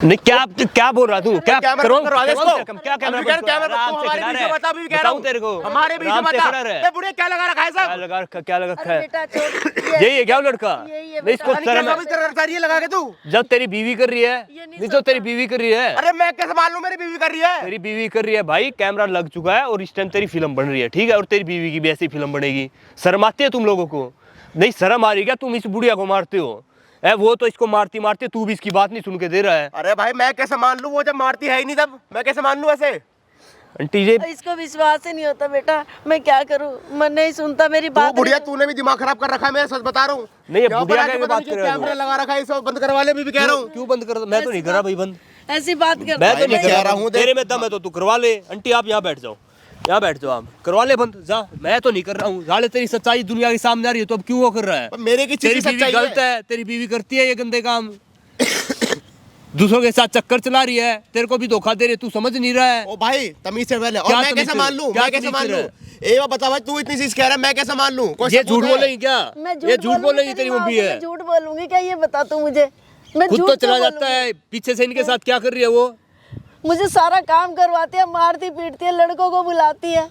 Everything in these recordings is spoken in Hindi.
नहीं क्या क्या बोल रहा तू? क्या करो क्या कैमरा बता भी कह रहा हूं तेरे को। हमारे बीच में बता ये बुढ़े क्या लगा रखा है साहब? क्या लगा रखा है? यही है क्या लड़का? नहीं इसको ये लगा के तू जब तेरी बीवी कर रही है, नहीं तो तेरी बीवी कर रही है। अरे मैं कैसे मान लूं मेरी बीवी कर रही है? तेरी बीवी कर रही है भाई, कैमरा लग चुका है और इस टाइम तेरी फिल्म बन रही है, ठीक है? और तेरी बीवी की भी ऐसी फिल्म बनेगी। शर्म आती है तुम लोगों को? नहीं शर्म आ रही क्या? तुम इस बुढ़िया को मारते हो? वो तो इसको मारती मारती, तू भी इसकी बात नहीं सुन के दे रहा है। अरे भाई मैं कैसे मान लूं? वो जब मारती है ही नहीं तब मैं कैसे मान लूं ऐसे? आंटी जी इसको विश्वास ही नहीं होता बेटा, मैं क्या करूं? मन नहीं सुनता मेरी बात। बुढ़िया तूने भी दिमाग खराब कर रखा है, मैं सच बता रहा हूँ। नहीं ये बुढ़िया की बात कर रहा कैमरा लगा रखा है, इसे बंद करवा ले। भी कह रहा हूँ क्यों बंद कर? मैं तो नहीं कर रहा भाई बंद। ऐसी बात कर मैं तो नहीं कह रहा हूँ, तेरे में दम है तो तू करवा ले। आंटी आप यहाँ बैठ जाओ, यहाँ बैठ जाओ, आप करवा ले बंद। जा, मैं तो नहीं कर रहा हूँ। जाले तेरी सच्चाई दुनिया के सामने आ रही है तो अब क्यों वो कर रहा है? मेरे की तेरी बीवी गलत है, तेरी बीवी करती है ये गंदे काम। दूसरों के साथ चक्कर चला रही है, तेरे को भी धोखा दे रही है, तू समझ नहीं रहा है। ओ भाई तमीज से पहले। और मैं कैसे मान लूं? मैं कैसे मान लूं? ए बता भाई, तू इतनी चीज कह रहा है, मैं कैसे मान लूं? ये झूठ बोलेगी क्या? ये झूठ बोलेगी तेरी मम्मी है? झूठ बोलूंगी क्या? ये बता तू मुझे। मैं खुद तो चला जाता है पीछे से, इनके साथ क्या कर रही है वो? मुझे सारा काम करवाती है, मारती पीटती है, लड़कों को बुलाती है।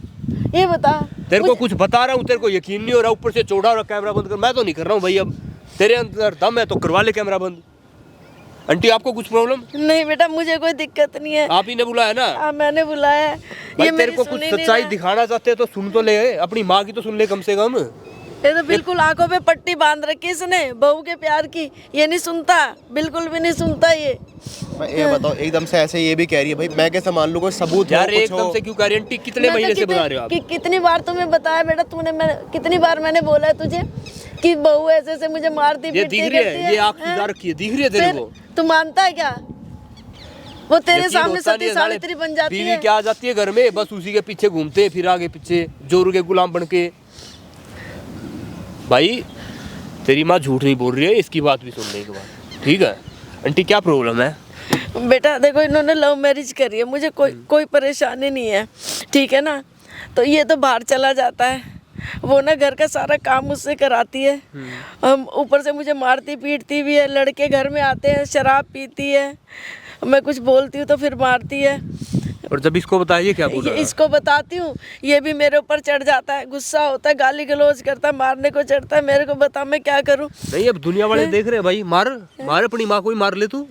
ये बता। तेरे को कुछ बता रहा हूँ, तेरे को यकीन नहीं हो रहा, ऊपर से चौड़ा और कैमरा बंद कर। मैं तो नहीं कर रहा हूँ भाई, अब तेरे अंदर दम है तो करवा ले कैमरा बंद। आंटी आपको कुछ प्रॉब्लम? नहीं बेटा मुझे कोई दिक्कत नहीं है। आप ही ने बुलाया ना? हाँ मैंने बुलाया है। ये तेरे को कुछ सच्चाई दिखाना चाहते हैं तो सुन तो ले, अपनी माँ की तो सुन ले कम से कम। ये तो बिल्कुल आंखों पे पट्टी बांध रखी इसने बहू के प्यार की। ये नहीं सुनता, बिल्कुल भी नहीं सुनता ये। ये बताओ एकदम से ऐसे ये भी कह रही है भाई, मैं कैसे मान लूं? कोई सबूत यार एकदम से क्यों कह रही है? आंटी कितने महीने से बता रहे हो आप? कितनी बार तुम्हें बताया बेटा तूने? कितनी बार मैंने बोला है तुझे कि बहू ऐसे ऐसे मुझे मारती पीटती दिख रही है, ये आँख सुझा रखी है, दिख रही है तेरे को? तू मानता है क्या? वो तेरे सामने सती सावित्री बन जाती है। बीवी क्या आ जाती है घर में, बस उसी के पीछे घूमते हैं, फिर आगे पीछे जोरू के गुलाम बन के। भाई तेरी माँ झूठ नहीं बोल रही है, इसकी बात भी सुनने के बाद, ठीक है? आंटी क्या प्रॉब्लम है? बेटा देखो इन्होंने लव मैरिज करी है, मुझे कोई परेशानी नहीं है, ठीक है ना? तो ये तो बाहर चला जाता है, वो ना घर का सारा काम मुझसे कराती है। ऊपर से मुझे मारती पीटती भी है। लड़के घर में आते हैं, शराब पीती है, मैं कुछ बोलती हूँ तो फिर मारती है। और जब इसको बताइए क्या बोल रहा है? इसको बताती हूँ, ये भी मेरे ऊपर चढ़ जाता है, गुस्सा होता है, गाली गलौज करता है, मारने को चढ़ता है। मेरे को बता मैं क्या करूँ? नहीं अब दुनिया वाले देख रहे हैं भाई, मार अपनी माँ को ही मार ले तू।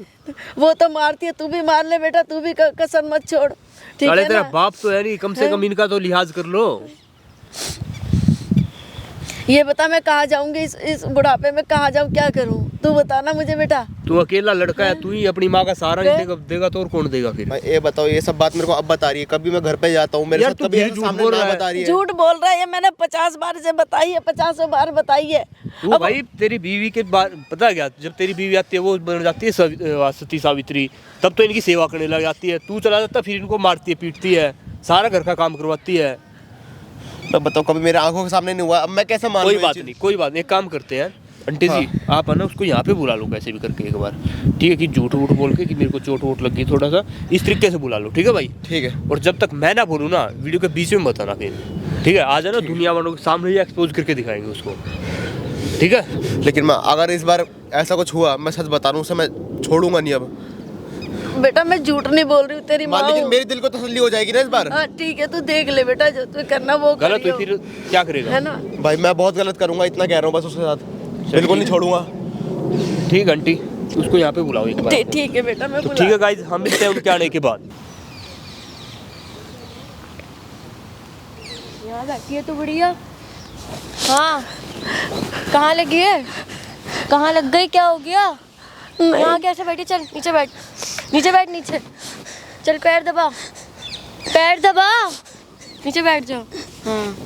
वो तो मारती है, तू भी मार ले बेटा, तू भी कसम मत छोड़, ठीक है ना? तेरा बाप तो है नहीं, कम से कम इनका तो लिहाज कर लो। ये बता मैं कहाँ जाऊंगी इस बुढ़ापे में? कहाँ जाऊँ, क्या करूँ? तू बता ना मुझे बेटा। तू अकेला लड़का है, तू ही अपनी माँ का सहारा नहीं देगा तो और कौन देगा फिर? भाई ये बताओ, ये सब बात मेरे को अब बता रही है। कभी मैं घर पे जाता हूँ, मेरे साथ कभी सामने ना बता रही है। झूठ बोल रहा है ये, मैंने 50 बार से बताई है, 50 बार बताई है। तू भाई तेरी बीवी के बाद पता क्या, जब तेरी बीवी आती है वो बन जाती है सती सावित्री, तब तो इनकी सेवा करने लग जाती है। तू चला जाता फिर इनको मारती है पीटती है, सारा घर का काम करवाती है। तो बताओ कभी मेरे आंखों के सामने नहीं हुआ, अब मैं कैसे मान लूं? कोई बात नहीं, एक काम करते हैं आंटी जी, आप है ना उसको यहाँ पे बुला लो कैसे भी करके एक बार, ठीक है? कि झूठ वूठ बोल के कि मेरे को चोट वोट लगी थोड़ा सा, इस तरीके से बुला लो, ठीक है भाई? ठीक है। और जब तक मैं ना बोलूँ ना, वीडियो के बीच में बताना फिर, ठीक है? आ जाना, दुनिया वालों के सामने ही एक्सपोज करके दिखाएंगे उसको, ठीक है? लेकिन मैं अगर इस बार ऐसा कुछ हुआ, मैं सच बता रहा हूँ उसे मैं छोड़ूंगा नहीं अब। बेटा मैं झूठ नहीं बोल रही हूँ, तेरी माँ। लेकिन मेरे दिल को तसल्ली हो जाएगी ना इस बार। हाँ ठीक है, तू देख ले बेटा, जो तू करना वो गलत हुई फिर क्या करेगा? है ना भाई? मैं बहुत गलत करूंगा, इतना कह रहा हूँ बस। उसके साथ बिल्कुल नहीं छोड़ूंगा। ठीक आंटी, उसको यहाँ पे बुलाओ एक बार। ठीक है बेटा, मैं ठीक है गाइस, हम मिलते हैं उनके आने के बाद। यहाँ बैठी है तू बढ़िया। हाँ कहाँ लगी है? कहाँ लग गई? क्या हो गया? यहाँ कैसे बैठी? चल नीचे बैठ, नीचे बैठ, नीचे चल, पैर दबा, पैर दबा, नीचे बैठ जाओ। हाँ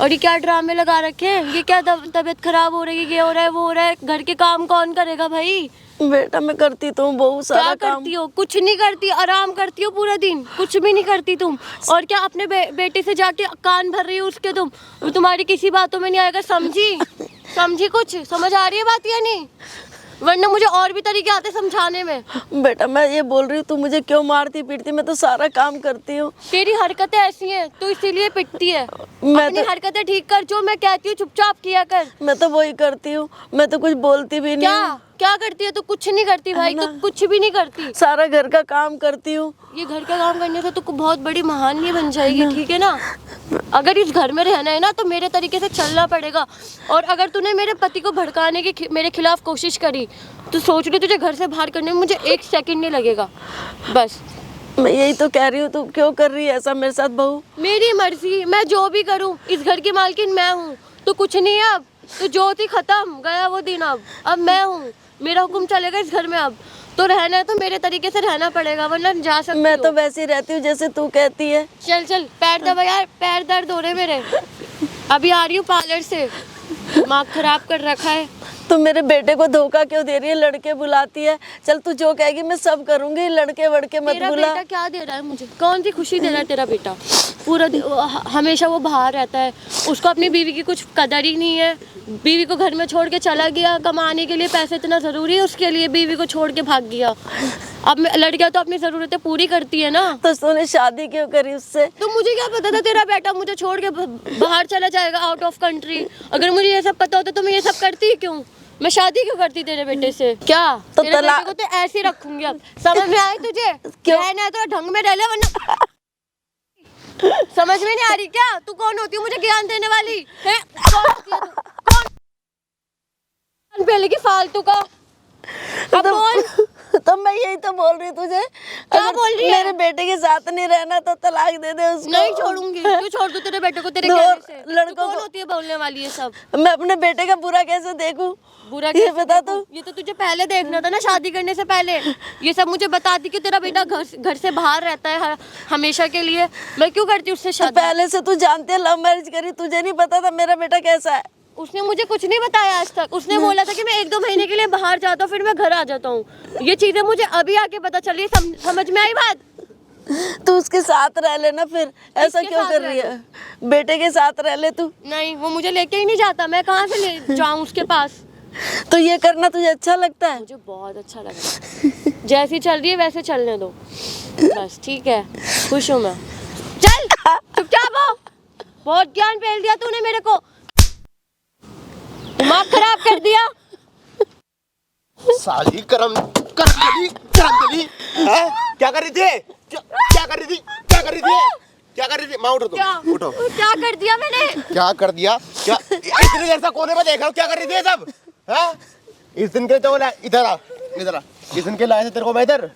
और ये क्या ड्रामे लगा रखे हैं? ये क्या तबीयत खराब हो रही है, ये हो रहा है, वो हो रहा है, घर के काम कौन करेगा भाई? बेटा मैं करती तो हूँ बहुत सारा काम। क्या करती हो? कुछ नहीं करती, आराम करती हो पूरा दिन, कुछ भी नहीं करती तुम। और क्या अपने बेटे से जाके कान भर रही हो उसके तुम? तुम्हारी किसी बातों में नहीं आएगा, समझी? समझी? कुछ समझ आ रही है बात या नहीं? वरना मुझे और भी तरीके आते समझाने में। बेटा मैं ये बोल रही हूँ, तू मुझे क्यों मारती पीटती? मैं तो सारा काम करती हूँ। तेरी हरकतें ऐसी हैं, तू इसीलिए पिटती है। अपनी हरकतें ठीक कर, जो मैं कहती हूँ चुपचाप किया कर। मैं तो वही करती हूँ, मैं तो कुछ बोलती भी नहीं। क्या क्या करती है तू? कुछ नहीं करती भाई, तू कुछ भी नहीं करती। सारा घर का काम करती हूँ। ये घर का काम करने से तू बहुत बड़ी महान नहीं बन जाएगी, ठीक है ना? अगर इस घर में रहना है ना तो मेरे तरीके से चलना पड़ेगा। और अगर तूने मेरे पति को भड़काने की मेरे खिलाफ कोशिश करी तो सोच ली तुझे घर से बाहर करने में मुझे 1 सेकंड नहीं लगेगा। बस मैं यही तो कह रही हूँ, तू क्यों कर रही है ऐसा मेरे साथ बहू? मेरी मर्जी, मैं जो भी करूँ। इस घर की मालकिन मैं हूँ, तो कुछ नहीं है अब। तो जो थी खत्म, गया वो दिन। अब मैं हूँ, मेरा हुक्म चलेगा इस घर में। अब तो रहना है तो मेरे तरीके से रहना पड़ेगा, वरना जा सकती मैं तो वैसे ही रहती हूँ जैसे तू कहती है। चल चल, पैर दबा यार, पैर दर्द हो रहे मेरे। अभी आ रही हूँ पार्लर से, दिमाग खराब कर रखा है। तू मेरे बेटे को धोखा क्यों दे रही है? लड़के बुलाती है। चल तू जो कहेगी मैं सब करूंगी, लड़के वड़के मत तेरा बुला। बेटा क्या दे रहा है मुझे? कौन सी खुशी दे रहा है तेरा बेटा? पूरा हमेशा वो बाहर रहता है, उसको अपनी बीवी की कुछ कदर ही नहीं है। बीवी को घर में छोड़ के चला गया, कमाने के लिए पैसे इतना ज़रूरी है उसके लिए, बीवी को छोड़ के भाग गया। अब लड़कियां तो अपनी ज़रूरतें पूरी करती है ना। तो तूने शादी क्यों करी उससे? तो मुझे क्या पता था तेरा बेटा मुझे छोड़ के बाहर चला जाएगा, आउट ऑफ कंट्री। अगर मुझे ये सब पता होता तो मैं ये सब करती ही क्यों? मैं शादी क्यों करती तेरे बेटे से? क्या तो तेरे बेटे को तो ऐसे ही रखूंगी अब। समझ में आई तुझे? क्यों? रहना है तो ढंग में रह ले, वरना समझ में नहीं आ रही क्या? तू कौन होती है मुझे ज्ञान देने वाली है? कौन होती है तू? कौन पहले की फालतू का? अब बोल। तो मैं यही तो बोल रही तुझे। क्या अगर बोल रही है? मेरे बेटे के साथ नहीं रहना तो तलाक दे दे उसको। नहीं छोड़ूंगी। क्यों छोड़ दूं तेरे बेटे को तेरे दो कहने से? लड़कों तू कौन को- होती है बोलने वाली ये सब? मैं अपने बेटे का बुरा कैसे देखूं? बुरा ये कैसे बता देखूं? तू। ये तो तुझे पहले देखना था ना, शादी करने से पहले। ये सब मुझे बताती कि तेरा बेटा घर से बाहर रहता है हमेशा के लिए। मैं क्यों करती उससे तो शादी? पहले से तू जानती है, लव मैरिज करी, तुझे नहीं पता था मेरा बेटा कैसा है? उसने मुझे कुछ नहीं बताया आज तक। उसने बोला था कि मैं 1-2 महीने के लिए बाहर जाता हूँ, फिर मैं घर आ जाता हूँ। ये चीजें मुझे अभी आके पता चली। समझ में आई बात? तू उसके साथ रह लेना फिर। ऐसा किसके क्यों साथ कर रह रही है? बेटे के साथ रह ले तू। नहीं, वो मुझे लेके ही नहीं जाता। मैं कहाँ से ले जाऊँ उसके पास? तो ये करना तुझे अच्छा लगता है? मुझे बहुत अच्छा लगा। जैसी चल रही है वैसे चलने दो बस, ठीक है? खुश हूँ मैं। चल चुपचाप हो। बहुत ज्ञान फेल दिया तूने मेरे को, दिमाग खराब कर दिया। साली करमचली हैं? क्या कर रही थी? क्या कर रही थी? क्या कर रही थी? क्या कर रही थी? माँ उठो तुम, उठो। क्या कर दिया मैंने? क्या कर दिया? क्या इतनी देर से कोने में देख रहा हूँ, क्या कर रही थी ये सब? हैं? इस दिन के तो इधर आ, इधर आ। इस दिन के लाए थे तेरे को मैं इधर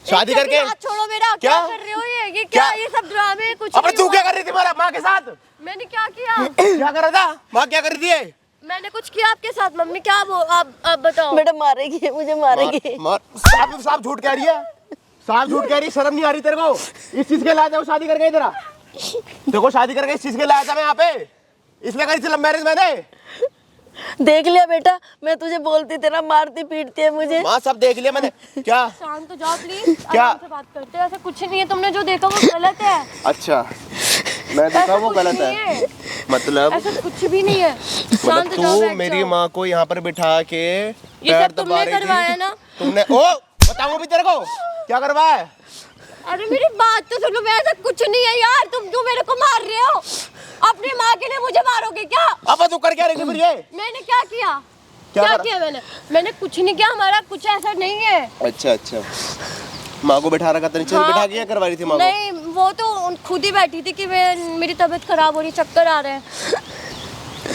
शादी करके। हाथ छोड़ो मेरा। क्या कर रहे हो ये क्या? ये सब ड्रामे कुछ अबे नहीं तू हुआ। क्या कर रही थी मारा माँ के साथ? मैंने क्या किया? क्या कर रहा था? माँ क्या कर रही थी? मैंने कुछ किया आपके साथ? मम्मी क्या वो आप बताओ। बेटा मारेगी, मुझे मारेगी। मार साफ झूठ कह रही है, साफ झूठ कह रही है। शर्म नहीं आ रही तेरे को? इस चीज के लाया था वो शादी करके इधर? देखो शादी करके इस चीज के लाया था मैं यहाँ पे, इसलिए करी थी लव मैरिज मैंने। देख लिया बेटा, मैं तुझे बोलती तेरा मारती पीटती है मुझे। माँ सब देख लिया मैंने। क्या? शांत हो जाओ प्लीज। क्या? आराम से बात करते हैं। ऐसा कुछ नहीं है, तुमने जो देखा वो गलत है। अच्छा मैं देखा वो कुछ गलत नहीं है? मतलब ऐसा कुछ भी नहीं है। शांत हो जाओ, तू बैठ मेरी जाओ। माँ को यहाँ पर बिठा के ये पैर सब तुमने दबा रही थी। करवाया ना? तुमने ओ बताऊँ भी तेरे को क्या करवाया है? अरे मेरी बात तो सुनो, मैं ऐसा कुछ नहीं है यार। तुम क्यों मेरे को मार रहे हो? अपनी माँ के लिए मुझे मारोगे क्या? अब तू कर क्या रही थी फिर ये? मैंने क्या किया? क्या क्या करा? किया मैंने कुछ नहीं किया। हमारा कुछ ऐसा नहीं है। अच्छा अच्छा, माँ को बिठा रखा था नीचे? हाँ। बिठा के क्या करवा रही थी माँ को? नहीं, वो तो खुद ही बैठी थी कि मेरी तबीयत खराब हो रही, चक्कर आ रहे हैं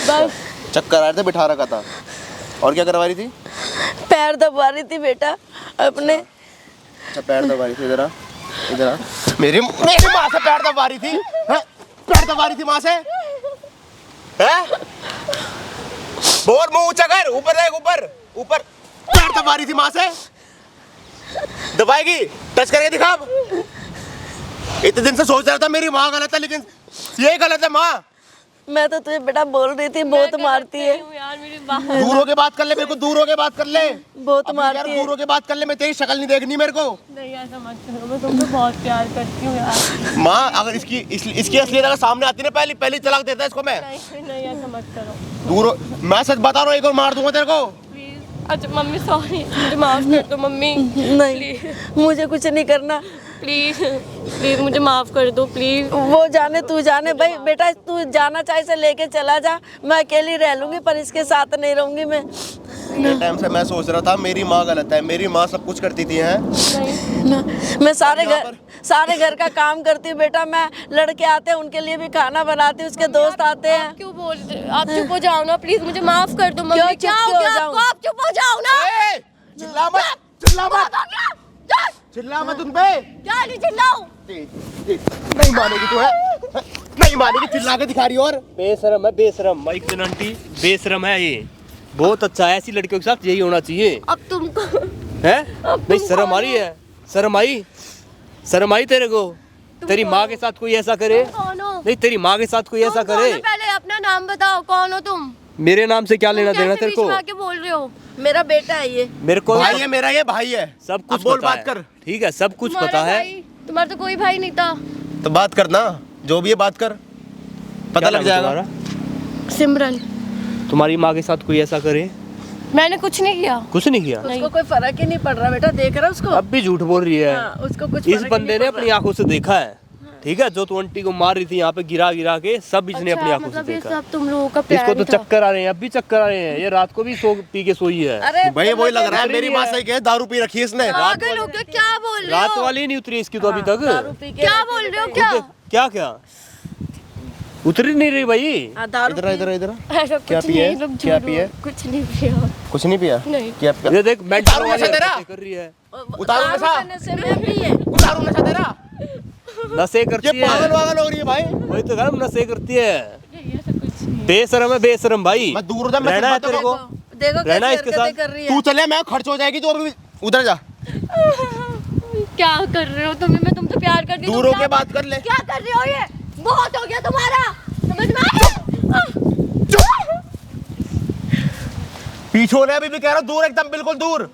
बस। चक्कर आ रहे थे, बिठा रखा था। और क्या करवा रही थी? पैर दबा रही थी बेटा अपने। अच्छा पैर दबा रही थी। इधर आ, इधर आ। मेरी माँ से पैर दबा रही थी? हैं? पैर दबा रही थी माँ से? हैं? बोल मुंह ऊंचा कर, ऊपर देख, ऊपर ऊपर। पैर दबा रही थी माँ से? दबाएगी? टच करके दिखा अब। इतने दिन से सोच रहा था मेरी माँ गलत है, लेकिन ये गलत है माँ। मैं तो तुझे बेटा बोल रही थी बहुत मारती है। यार मेरी बात दूर होके बात कर ले, मेरे को दूर होके बात कर ले। बहुत अभी मारती यार है। दूर होके बात कर ले, मैं तेरी शक्ल नहीं देखनी मेरे को। नहीं, ऐसा मत करो। मैं तुमसे बहुत प्यार करती हूँ यार। माँ अगर इसकी असलियत अगर सामने आती ना, पहली तलाक देता इसको मैं। नहीं ऐसा मत करो दूर मैं सच बता रहा हूँ, एक और मार दूंगा तेरे को। प्लीज। अच्छा मम्मी सॉरी, मुझे माफ कर दो मम्मी। नहीं, मुझे कुछ नहीं करना। प्लीज प्लीज मुझे माफ कर दो प्लीज। वो जाने तू जाने भाई। बेटा तू जाना चाहे से लेके चला जा, मैं अकेली रह लूंगी पर इसके साथ नहीं रहूंगी मैं। इतने टाइम से मैं सोच रहा था मेरी माँ गलत है, मेरी माँ सब कुछ करती थी हैं। ना मैं सारे यहाँ घर का काम करती हूँ बेटा। मैं लड़के आते हैं उनके लिए भी खाना बनाती हूँ, उसके दोस्त आते हैं। आप क्यों बोल रहे? आप चुप हो जाओ ना प्लीज, मुझे माफ कर दो मम्मी। क्यों क्या चुप हो क्यों गया हो जाऊं? आपको? आप चुप हो जाओ ना। ए, चिल्ला मत, चिल्ला मत, चिल्ला मत उन पे। क्या नहीं चिल्लाऊं? नहीं मानेगी तू है, नहीं मानेगी, चिल्ला के दिखा रही और। बेशरम है, बेशरम। माइक से आंटी बेशरम है ये। बहुत अच्छा है, ऐसी लड़कियों के साथ यही होना चाहिए। अब तुमको है नहीं, शर्म आ रही है? शर्म आई? शर्म आई तेरे को? तेरी माँ के साथ कोई ऐसा करे? कौन हो? नहीं, तेरी माँ के साथ कोई ऐसा तुम कौन करे? हो? पहले अपना नाम बताओ, कौन हो तुम? मेरे नाम से क्या तुम लेना देना कैसे तेरे बीच को? में आके बोल रहे हो? मेरा बेटा है ये। मेरे को भाई है मेरा, ये भाई है। सब अब कुछ बोल, पता बात है। कर। ठीक है, सब कुछ तुम्हारा पता है। भाई? तुम्हारा तो कोई भाई नहीं था। तो बात करना, जो भी है बात कर, पता क्या लग नाम है जाएगा। तुम्हारा? सिमरन। तुम्हारी माँ के साथ कोई ऐसा करे? मैंने कुछ नहीं किया। कुछ नहीं किया। उसको कोई फर्क ही नहीं पड़ रहा बेटा, देख रहा है उसको। अब भी झूठ बोल रही है। हाँ, उसको कुछ इस फर्क ही बंदे नहीं ने पड़ अपनी आंखों से देखा है। ठीक है, जो तू आंटी को मार रही थी यहाँ पे गिरा गिरा के, सब इसने अपनी आंखों से मतलब ये देखा। सब तुम लोगों का प्लान इसको तो था। चक्कर आ रहे हैं, अब भी चक्कर आ रहे हैं। ये रात को भी सो पी के सोई है। अरे भाई वही लग रहा है, उतरी मेरी है। माँ सही कहे, दारू पी रखी है इसने। पागल हो गया, क्या बोल रहे रात हो? वाली नहीं उतरी इसकी तो अभी तक। दारू पी के क्या बोल रहे हो? क्या क्या क्या उतरी नहीं रही भाई? हाँ, दारू इधर इधर इधर ऐसा क्या कुछ पिया? नहीं, लोग क्या झूठ पिया? बोल- कुछ नहीं पिया। कुछ नहीं पिया? नहीं। क्या पिया? ये देख मेंटल दारू वाली नशा तेरा? हरकतें कर रही है। उतारू दारू नशा, के नशे में भी है। उतारू नशा तेरा। नशे ये करती है। पागल वागल हो रही है भाई। वही तो कह रहा हूं, नशे करती है। ये ऐसा कुछ नहीं। बेशरम है, बेशरम भाई। मैं दूर उधर, मैं रहना है सिर्फ तेरे को। देखो रहना कैसी इसके हरकतें साथ। कर रही है। तू चले, मैं खर्च हो जाएगी, तो अभी उधर जा, क्या कर रहे हो तुम्हें? मैं तुमसे प्यार करती हूँ। दूर तुम होके क्या- बात कर ले। क्या कर रहे हो? ये बहुत हो गया तुम्हारा, समझ में आया? पीछे होने अभी भी कह रहा हूँ, दूर एकदम बिल्कुल दूर।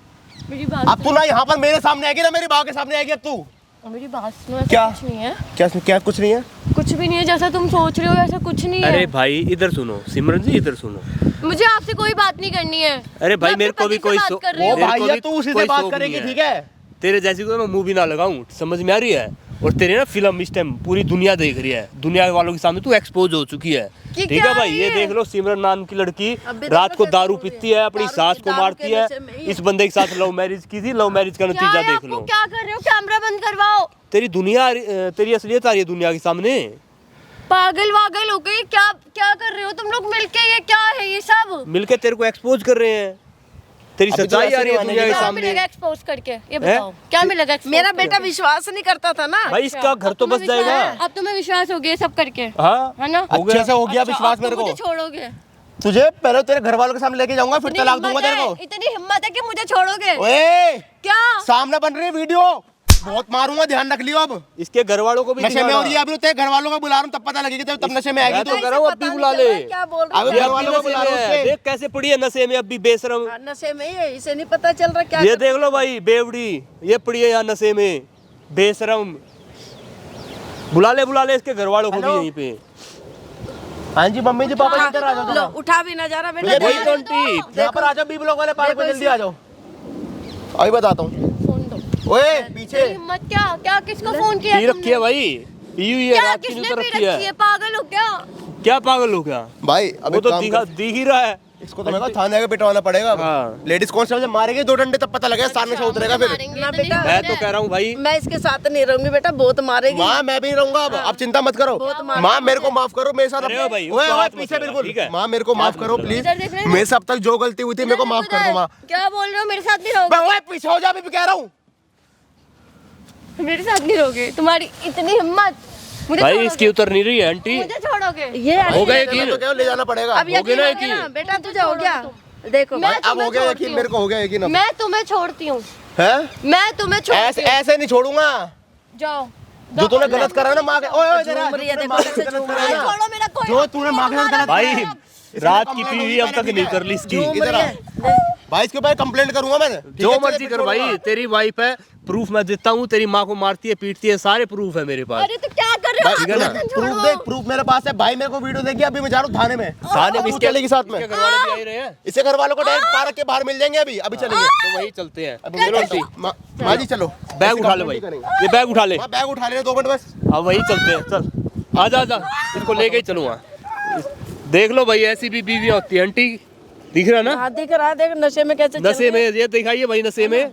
मेरी बात अब तू ना यहाँ पर मेरे सामने आएगी ना मेरी माँ के सामने आएगी। अब तू मेरी बात सुनो, ऐसा क्या? कुछ नहीं है। क्या क्या कुछ नहीं है? कुछ भी नहीं है, जैसा तुम सोच रहे हो ऐसा कुछ नहीं है। अरे भाई इधर सुनो, सिमरन जी इधर सुनो। मुझे आपसे कोई बात नहीं करनी है। अरे भाई मैं मेरे अपने को भी पति से कोई बात सो- कर रही वो हूँ। मेरे भाई को है, भी तू उसी कोई से बात शौक करेगी, नहीं है। ठीक है? तेरे जैसी को मैं मूवी ना लगाऊं, समझ में आ रही है? और तेरे ना फिल्म इस टाइम पूरी दुनिया देख रही है, दुनिया वालों के सामने तू एक्सपोज हो चुकी है। कि ठीक क्या है भाई, है ये ये? देख लो, सिमरन नाम की लड़की अभी रात देखो को दारू कैसे हो पीती है, अपनी दारू सास की- को दारू मारती के है। नशे में ही। इस बंदे के साथ लव मैरिज की थी, लव मैरिज का क्या नतीजा है देख आपको? लो। क्या कर रहे हो? कैमरा बंद करवाओ। तेरी दुनिया, तेरी असलियत आ रही है दुनिया के सामने। पागल वागल हो गई क्या? क्या कर रहे हो तुम लोग मिलके? ये क्या है ये सब? मिलके तेरे को एक्सपोज कर रहे हैं। तेरी अभी तो सच्चाई ऐसे आ रही है नहीं दुनिया के मानेगी। क्या सामने। मिलेगा एक्सपोज करके? ये बताओ, क्या मिलेगा expose मेरा करके? बेटा विश्वास नहीं करता था ना। भाई इसका घर तो अब तुम्हें बस जाएगा। विश्वास- अब तुम्हें विश्वास हो गया सब करके, हाँ है ना? हो गया। अच्छे से हो गया अच्छा, विश्वास अब मेरे तुम को। मुझे छोड़ोगे? तुझे पहले तेरे घर वालों के सामने लेके जाऊंगा, फिर इतनी तलाक दूंगा हिम्मत तेरे है? को। इतनी हिम्मत है कि मुझे छोड़ोगे? ओए, क्या? सामने बन रही है वीडियो, बहुत मारूंगा, ध्यान रख लियो। अब इसके घर वालों को भी नशे में दिखाना। हो रही है, अभी तो तेरे घर वालों को बुला रहा हूँ, तब पता लगेगी, तब नशे में आएगी मैं तू। तो कह रहा हूँ, अब भी पता बुला नहीं चल ले। रहा है क्या बोल रहा अबे है। ये घर अभी वालों को नशे बुला में रहा हूँ है। उसके। देख कैसे पड़ी है नशे में, अब भी बेशरम। हाँ, नशे में ही है, इसे नहीं पता चल रहा क्या ये कर- देख लो भाई, बेवड़ी ये पड़ी है यहाँ नशे में, बेशरम। बुला ले इसके घर वालों को भी हेलो? यहीं पे। हाँ जी मम्मी जी, पापा जी, इधर आ जाओ लो, जरा। उठा भी ना जा रहा बेटा। ये वही देखो, तो आंटी। यहाँ पर आ जाओ, बी ब्लॉक वाले पार्क में, देखो जल्दी आ जाओ। अभी बताता हूँ। फोन दो। ओए पीछे, तेरी हिम्मत क्या? क्या किसको फोन किया पी रखी है भाई, पी हुई है, क्या रात की किसने नींद पी रखी रखी है? है। पागल हो क्या? क्या पागल हो क्या? भाई अभी वो तो काम दिखा कर। दिख ही रहा है। इसको तो मैं कहा थाने आके पिटवाना पड़ेगा। हाँ। लेडीज कांस्टेबल जब मारेंगे 2 डंडे, तब पता लगेगा, सामने से उतरेगा फिर। मारेंगे, ना इतनी बेटा, मैं हिम्मत तो है। कह रहा हूँ भाई, मैं इसके साथ नहीं रहूंगी बेटा, बहुत मारेगी। माँ मैं भी नहीं रहूंगा अब चिंता मत करो। बहुत मार- माँ मेरे को माफ करो, मेरे साथ अरे ओ भाई, ओए उसको ओए हाथ मत पीछे लगा, बिल्कुल। ठीक है? माँ मेरे को माफ हाथ करो मत प्लीज, इधर देख रहे हैं? मेरे से अब तक जो गलती हुई थी मेरे को माफ कर दो माँ। क्या बोल रहे हो? मेरे साथ नहीं रहोगे? ओए पीछे हो जा, अभी भी कह रहा हूँ। मेरे साथ नहीं रहोगे? तुम्हारी इतनी हिम्मत? मुझे भाई छोड़ोगे? इसकी उतर नहीं रही है आंटी। मुझे छोड़ोगे? ये हो गया मैं यकीन? तो क्या ले जाना पड़ेगा। अब हो गया यकीन ना हो यकीन? गया ना बेटा, तुझे हो गया। देखो मैं अब हो तुम्हें गया छोड़ती यकीन, हूँ। मेरे को हो गया यकीन अब। मैं तुम्हें छोड़ती हूँ। हैं? मैं तुम्हें छोड़ती ऐसे हूँ। ऐसे नहीं छोड़ूंगा। जाओ। जो तूने गलत करा ना माँ के, ओए ओए जरा, झूम रही है, जो तूने देखो माँ के कैसे साथ गलत झूम करा रही ना, छोड़ो मेरा कोई। जो तूने माँ के साथ गलत भाई करा, रात की पी हुई अब तक नहीं कर ली इसकी। झूम इधर रही आ। है। भाई इसके ऊपर कंप्लेंट करूंगा मैं। जो मर्जी कर भाई, तेरी वाइफ है, प्रूफ मैं देता हूँ। तेरी माँ को मारती है, पीटती है, सारे प्रूफ है मेरे पास। अरे तो क्या कर रहे हो? ठीक है ना? आप प्रूफ छोड़ो। देख, प्रूफ मेरे पास है भाई, मेरे को वीडियो देखी, अभी मैं जा रहा हूँ थाने में। थाने में तू चलेगी साथ में। इसके घर वाले भी आ ही रहे हैं, इसके घर वालों को डायरेक्ट पार्क के बाहर मिल जाएंगे, अभी अभी चलेंगे। तो वही चलते हैं। अभी चलो आंटी, माँ जी चलो, बैग उठा ले भाई, ये बैग उठा ले। माँ बैग उठा लेना 2 मिनट बस। अब वही चलते हैं, चल आजा आजा, इसको लेके ही चलूँगा। देख लो भाई, ऐसी भी बीवियाँ होती है आंटी। दिख रहा ना? हाँ दिख रहा है, देख नशे में कैसे चल नशे रही में, ये दिखाइए भाई, नशे में